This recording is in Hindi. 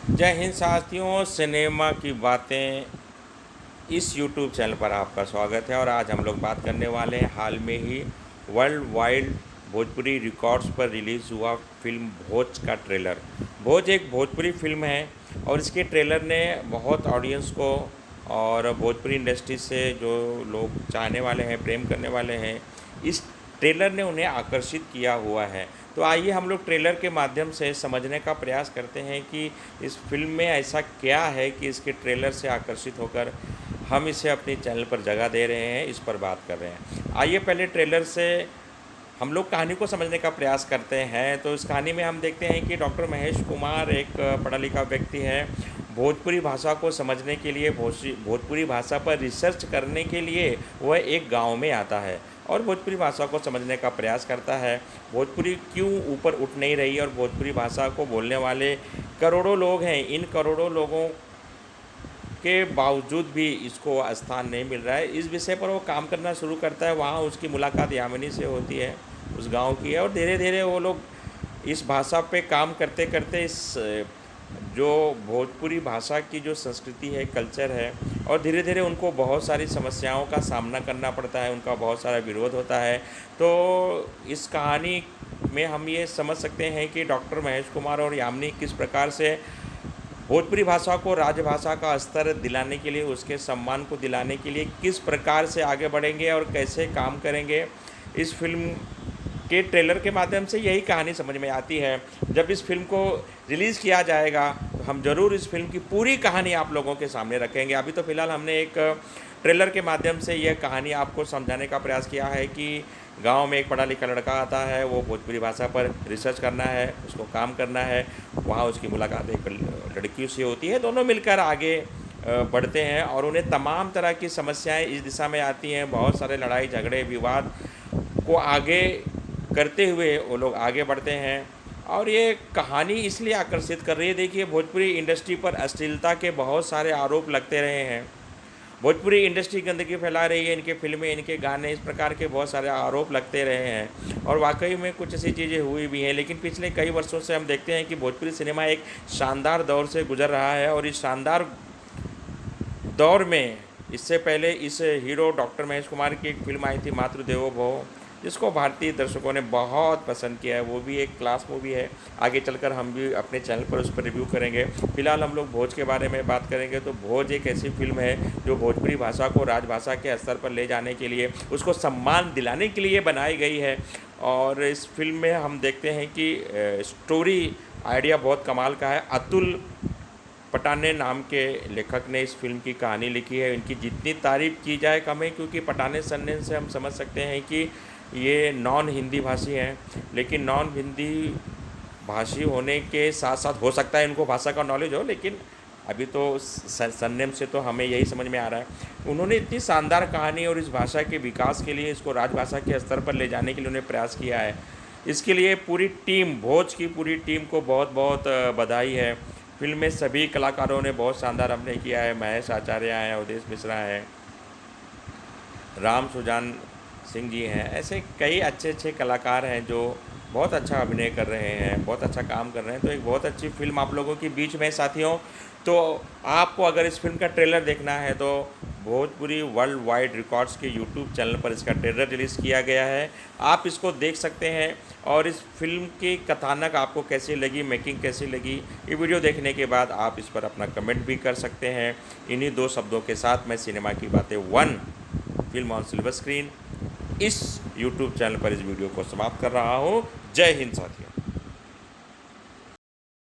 जय हिंद साथियों, सिनेमा की बातें इस यूट्यूब चैनल पर आपका स्वागत है। और आज हम लोग बात करने वाले हैं हाल में ही वर्ल्ड वाइड भोजपुरी रिकॉर्ड्स पर रिलीज़ हुआ फिल्म भोज का ट्रेलर। भोज एक भोजपुरी फिल्म है और इसके ट्रेलर ने बहुत ऑडियंस को और भोजपुरी इंडस्ट्री से जो लोग चाहने वाले हैं, प्रेम करने वाले हैं, इस ट्रेलर ने उन्हें आकर्षित किया हुआ है। तो आइए हम लोग ट्रेलर के माध्यम से समझने का प्रयास करते हैं कि इस फिल्म में ऐसा क्या है कि इसके ट्रेलर से आकर्षित होकर हम इसे अपने चैनल पर जगह दे रहे हैं, इस पर बात कर रहे हैं। आइए पहले ट्रेलर से हम लोग कहानी को समझने का प्रयास करते हैं। तो इस कहानी में हम देखते हैं कि डॉक्टर महेश कुमार एक पढ़ा लिखा व्यक्ति है। भोजपुरी भाषा को समझने के लिए, भोजपुरी भाषा पर रिसर्च करने के लिए वह एक गांव में आता है और भोजपुरी भाषा को समझने का प्रयास करता है। भोजपुरी क्यों ऊपर उठ नहीं रही और भोजपुरी भाषा को बोलने वाले करोड़ों लोग हैं, इन करोड़ों लोगों के बावजूद भी इसको स्थान नहीं मिल रहा है। इस विषय पर वो काम करना शुरू करता है। वहाँ उसकी मुलाकात यामिनी से होती है, उस गांव की है, और धीरे धीरे वो लोग इस भाषा पे काम करते करते इस जो भोजपुरी भाषा की जो संस्कृति है, कल्चर है, और धीरे धीरे उनको बहुत सारी समस्याओं का सामना करना पड़ता है, उनका बहुत सारा विरोध होता है। तो इस कहानी में हम ये समझ सकते हैं कि डॉक्टर महेश कुमार और यामिनी किस प्रकार से भोजपुरी भाषा को राजभाषा का स्तर दिलाने के लिए, उसके सम्मान को दिलाने के लिए किस प्रकार से आगे बढ़ेंगे और कैसे काम करेंगे। इस फिल्म के ट्रेलर के माध्यम से यही कहानी समझ में आती है। जब इस फिल्म को रिलीज़ किया जाएगा तो हम ज़रूर इस फिल्म की पूरी कहानी आप लोगों के सामने रखेंगे। अभी तो फ़िलहाल हमने एक ट्रेलर के माध्यम से यह कहानी आपको समझाने का प्रयास किया है कि गांव में एक पढ़ा लिखा लड़का आता है, वो भोजपुरी भाषा पर रिसर्च करना है, उसको काम करना है। वहाँ उसकी मुलाकात एक लड़की से होती है, दोनों मिलकर आगे बढ़ते हैं और उन्हें तमाम तरह की समस्याएं इस दिशा में आती हैं। बहुत सारे लड़ाई झगड़े विवाद को आगे करते हुए वो लोग आगे बढ़ते हैं। और ये कहानी इसलिए आकर्षित कर रही है, देखिए भोजपुरी इंडस्ट्री पर अश्लीलता के बहुत सारे आरोप लगते रहे हैं। भोजपुरी इंडस्ट्री गंदगी फैला रही है, इनके फिल्में, इनके गाने, इस प्रकार के बहुत सारे आरोप लगते रहे हैं और वाकई में कुछ ऐसी चीज़ें हुई भी हैं। लेकिन पिछले कई वर्षों से हम देखते हैं कि भोजपुरी सिनेमा एक शानदार दौर से गुजर रहा है और इस शानदार दौर में इससे पहले इस हीरो डॉक्टर महेश कुमार की एक फिल्म आई थी मातृदेवो भव, जिसको भारतीय दर्शकों ने बहुत पसंद किया है। वो भी एक क्लास मूवी है। आगे चलकर हम भी अपने चैनल पर उस पर रिव्यू करेंगे। फिलहाल हम लोग भोज के बारे में बात करेंगे। तो भोज एक ऐसी फिल्म है जो भोजपुरी भाषा को राजभाषा के स्तर पर ले जाने के लिए, उसको सम्मान दिलाने के लिए बनाई गई है। और इस फिल्म में हम देखते हैं कि स्टोरी आइडिया बहुत कमाल का है। अतुल पटाने नाम के लेखक ने इस फिल्म की कहानी लिखी है। इनकी जितनी तारीफ़ की जाए कम है, क्योंकि पटाने सरनेम से हम समझ सकते हैं कि ये नॉन हिंदी भाषी हैं। लेकिन नॉन हिंदी भाषी होने के साथ साथ हो सकता है इनको भाषा का नॉलेज हो, लेकिन अभी तो सरनेम से तो हमें यही समझ में आ रहा है। उन्होंने इतनी शानदार कहानी और इस भाषा के विकास के लिए, इसको राजभाषा के स्तर पर ले जाने के लिए उन्हें प्रयास किया है। इसके लिए पूरी टीम, भोज की पूरी टीम को बहुत बहुत बधाई है। फिल्म में सभी कलाकारों ने बहुत शानदार अभिनय किया है। महेश आचार्य हैं, अवधेश मिश्रा हैं, राम सुजान सिंह जी हैं। ऐसे कई अच्छे अच्छे कलाकार हैं जो बहुत अच्छा अभिनय कर रहे हैं, बहुत अच्छा काम कर रहे हैं। तो एक बहुत अच्छी फिल्म आप लोगों के बीच में साथियों। तो आपको अगर इस फिल्म का ट्रेलर देखना है तो भोजपुरी वर्ल्ड वाइड रिकॉर्ड्स के यूट्यूब चैनल पर इसका ट्रेलर रिलीज़ किया गया है, आप इसको देख सकते हैं। और इस फिल्म की कथानक आपको कैसी लगी, मेकिंग कैसी लगी, ये वीडियो देखने के बाद आप इस पर अपना कमेंट भी कर सकते हैं। इन्हीं दो शब्दों के साथ मैं सिनेमा की बातें 1 फिल्म ऑन सिल्वर स्क्रीन इस यूट्यूब चैनल पर इस वीडियो को समाप्त कर रहा हूँ। जय हिंद साथियों।